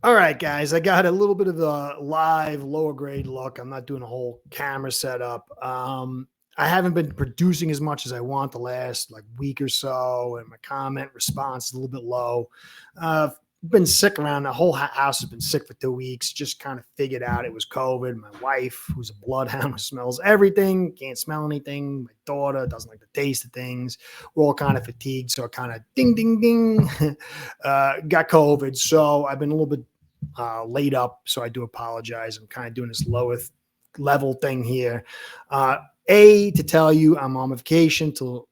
All right, guys, I got a little bit of a live lower grade look. I'm not doing a whole camera setup. I haven't been producing as much as I want the last like week or so, and my comment response is a little bit low. Been sick around the whole house has been sick for 2 weeks. Just kind of figured out it was COVID. My wife, who's a bloodhound, who smells everything, can't smell anything. My daughter doesn't like the taste of things. We're all kind of fatigued, so I kind of ding ding ding got COVID. So I've been a little bit laid up, so I do apologize. I'm kind of doing this lowest level thing here. To tell you, I'm on vacation till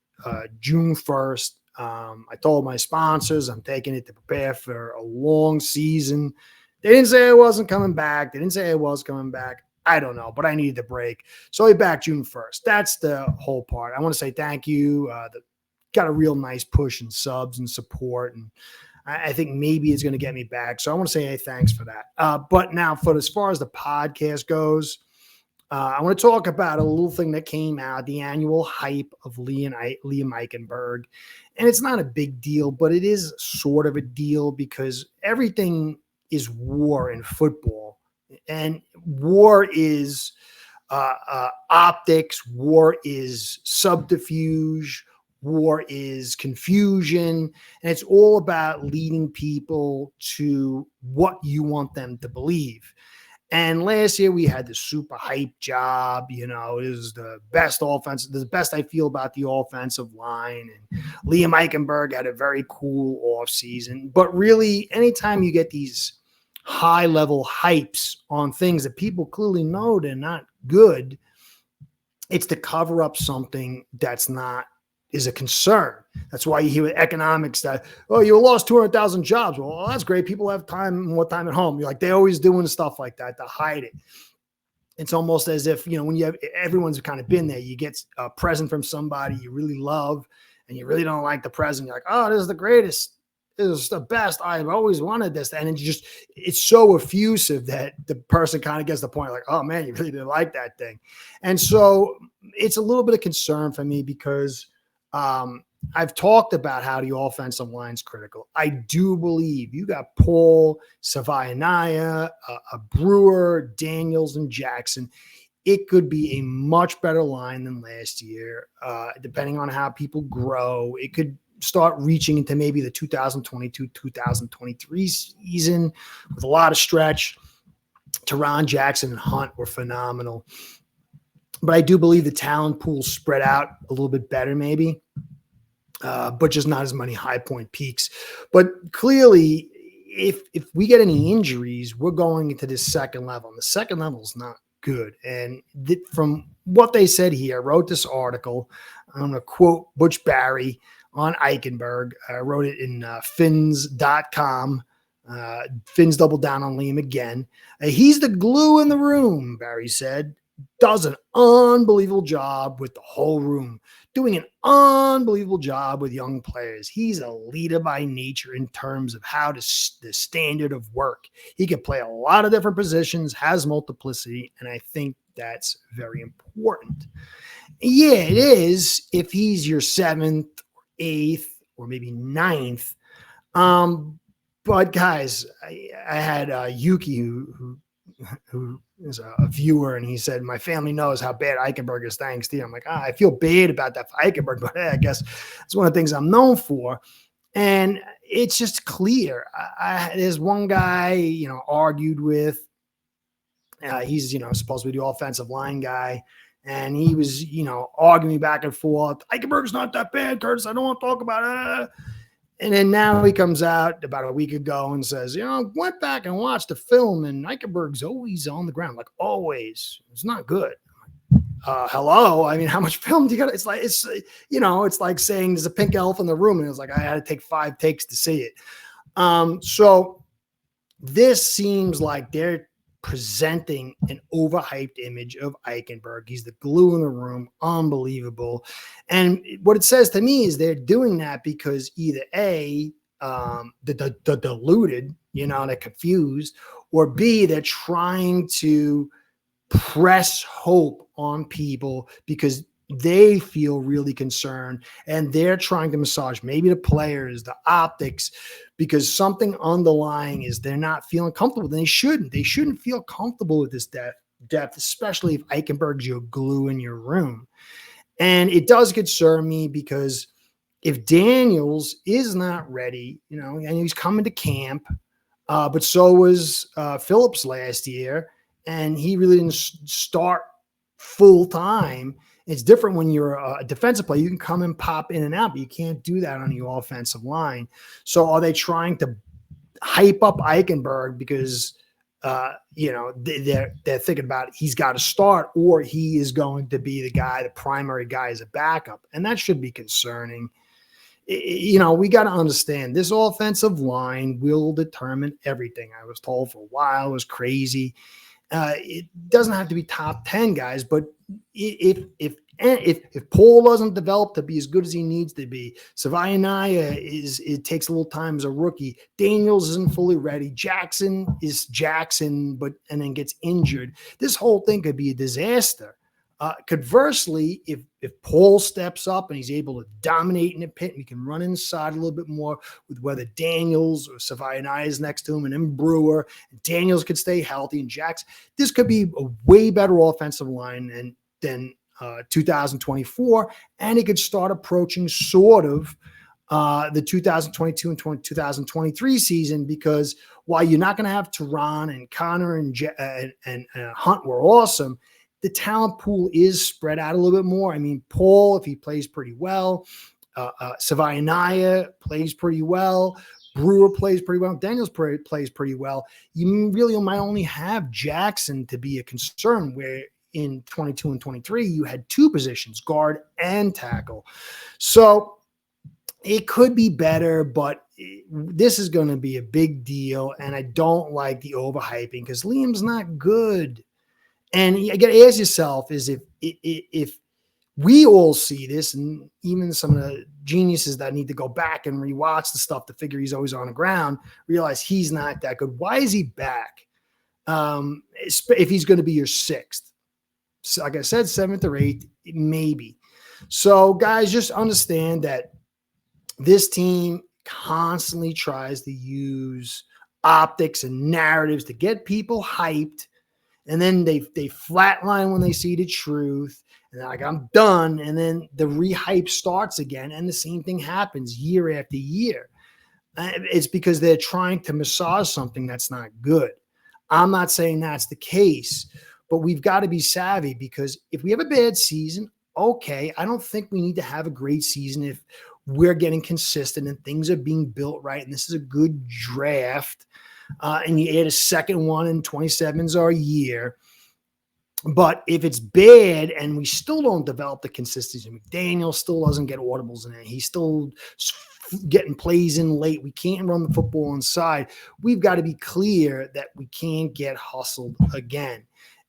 June 1st. I told my sponsors I'm taking it to prepare for a long season. They didn't say I wasn't coming back. They didn't say I was coming back. I don't know, but I needed a break. So I'll be back June 1st. That's the whole part. I want to say thank you. Got a real nice push in subs and support, and I think maybe it's going to get me back. So I want to say, hey, thanks for that. But now, for as far as the podcast goes, I want to talk about a little thing that came out, the annual hype of Liam Eichenberg. And it's not a big deal, but it is sort of a deal because everything is war in football. And war is optics, war is subterfuge, war is confusion, and it's all about leading people to what you want them to believe. And last year we had the super hype job. You know, it was the best offense, the best I feel about the offensive line. And Liam Eichenberg had a very cool offseason. But really, anytime you get these high level hypes on things that people clearly know they're not good, it's to cover up something that's not is a concern. That's why you hear with economics that, oh, you lost 200,000 jobs. Well, that's great. People have more time at home. You're like, they're always doing stuff like that to hide it. It's almost as if, you know, when you have, everyone's kind of been there, you get a present from somebody you really love and you really don't like the present. You're like, oh, this is the greatest. This is the best. I've always wanted this. And it's so effusive that the person kind of gets the point like, oh man, you really didn't like that thing. And so it's a little bit of concern for me because I've talked about how the offensive line is critical. I do believe you got Paul, Savaianaya, a Brewer, Daniels, and Jackson. It could be a much better line than last year, depending on how people grow. It could start reaching into maybe the 2022-2023 season with a lot of stretch. Teron Jackson and Hunt were phenomenal. But I do believe the talent pool spread out a little bit better, maybe, but just not as many high point peaks. But clearly, if we get any injuries, we're going into this second level. And the second level is not good. And from what they said here, I wrote this article. I'm going to quote Butch Barry on Eichenberg. I wrote it in fins.com. Fins doubled down on Liam again. He's the glue in the room, Barry said. Does an unbelievable job with the whole room, doing an unbelievable job with young players. He's a leader by nature in terms of how the standard of work. He can play a lot of different positions, has multiplicity, and I think that's very important. Yeah, it is if he's your seventh, eighth, or maybe ninth. But guys, I had Yuki who is a viewer, and he said, my family knows how bad Eichenberg is thanks to you. I'm like, I feel bad about that for Eichenberg, but I guess it's one of the things I'm known for. And it's just clear. There's one guy, you know, argued with, he's, you know, supposed to be the offensive line guy. And he was, you know, arguing back and forth. Eichenberg's not that bad, Curtis. I don't want to talk about it. And then now he comes out about a week ago and says, you know, went back and watched the film, and Eichenberg's always on the ground, like always. It's not good. Hello. I mean, how much film do you got? It's like, you know, it's like saying there's a pink elf in the room. And it's like, I had to take 5 takes to see it. So this seems like they're presenting an overhyped image of Eichenberg. He's the glue in the room. Unbelievable. And what it says to me is they're doing that because either A, the deluded, you know, they're confused, or B, they're trying to press hope on people because they feel really concerned, and they're trying to massage maybe the players, the optics, because something underlying is they're not feeling comfortable. They shouldn't. They shouldn't feel comfortable with this depth, especially if Eichenberg's your glue in your room. And it does concern me because if Daniels is not ready, and he's coming to camp, but so was Phillips last year, and he really didn't start full time. It's different when you're a defensive player. You can come and pop in and out, but you can't do that on your offensive line. So are they trying to hype up Eichenberg because they're thinking about he's got to start, or he is going to be the primary guy as a backup, and that should be concerning. We got to understand this offensive line will determine everything. I was told for a while it was crazy. It doesn't have to be top 10 guys, but if Paul doesn't develop to be as good as he needs to be, Savaianaya it takes a little time as a rookie. Daniels isn't fully ready. Jackson is Jackson, and then gets injured. This whole thing could be a disaster. Conversely, if Paul steps up and he's able to dominate in the pit, and he can run inside a little bit more with whether Daniels or Savaianaya is next to him, and then Brewer, and Daniels could stay healthy, and Jackson, this could be a way better offensive line than 2024, and he could start approaching sort of the 2022 and 2023 season, because while you're not going to have Tehran and Connor and Hunt were awesome, the talent pool is spread out a little bit more. I mean, Paul, if he plays pretty well, Savaianaya plays pretty well, Brewer plays pretty well, Daniels plays pretty well. You really might only have Jackson to be a concern, where in 22 and 23, you had two positions, guard and tackle. So it could be better, but this is going to be a big deal, and I don't like the overhyping because Liam's not good. And you got to ask yourself is if we all see this, and even some of the geniuses that need to go back and rewatch the stuff to figure he's always on the ground, realize he's not that good. Why is he back? If he's going to be your sixth, so like I said, seventh or eighth, maybe. So guys, just understand that this team constantly tries to use optics and narratives to get people hyped. And then they flatline when they see the truth. And they're like, I'm done. And then the rehype starts again. And the same thing happens year after year. It's because they're trying to massage something that's not good. I'm not saying that's the case, but we've got to be savvy, because if we have a bad season, okay, I don't think we need to have a great season if we're getting consistent and things are being built right. And this is a good draft. And you add a second one, and 27s are a year. But if it's bad and we still don't develop the consistency, McDaniel still doesn't get audibles in it, he's still getting plays in late, we can't run the football inside, we've got to be clear that we can't get hustled again.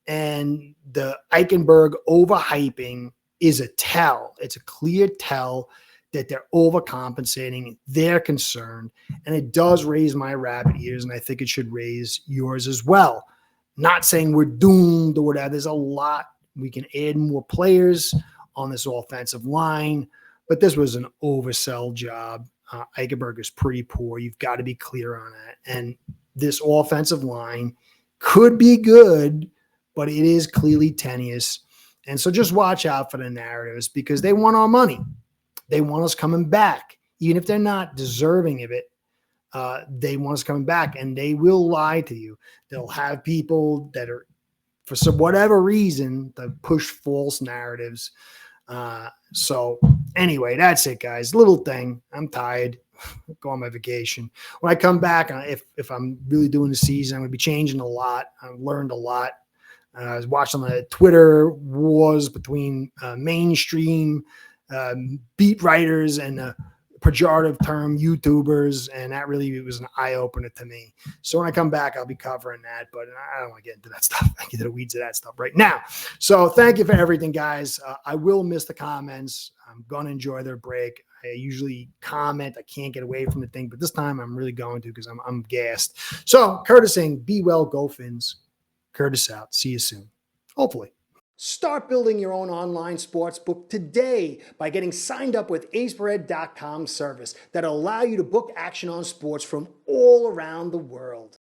And the Eichenberg overhyping is a tell. It's a clear tell that they're overcompensating, they're concerned, and it does raise my rabbit ears, and I think it should raise yours as well. Not saying we're doomed or whatever. There's a lot. We can add more players on this offensive line, but this was an oversell job. Eichenberg is pretty poor. You've got to be clear on that. And this offensive line could be good, but it is clearly tenuous. And so just watch out for the narratives, because they want our money. They want us coming back, even if they're not deserving of it. They want us coming back, and they will lie to you. They'll have people that are, for some whatever reason, to push false narratives. So anyway, that's it, guys. Little thing. I'm tired. Go on my vacation. When I come back, if I'm really doing the season, I'm going to be changing a lot. I've learned a lot. I was watching the Twitter wars between mainstream beat writers and pejorative term YouTubers, and that really was an eye-opener to me. So when I come back, I'll be covering that, but I don't want to get into that stuff. I get to the weeds of that stuff right now. So thank you for everything, guys. I will miss the comments. I'm going to enjoy their break. I usually comment. I can't get away from the thing, but this time I'm really going to, because I'm gassed. So Curtis saying, be well, go Fins. Curtis out. See you soon. Hopefully. Start building your own online sportsbook today by getting signed up with acepread.com service that'll allow you to book action on sports from all around the world.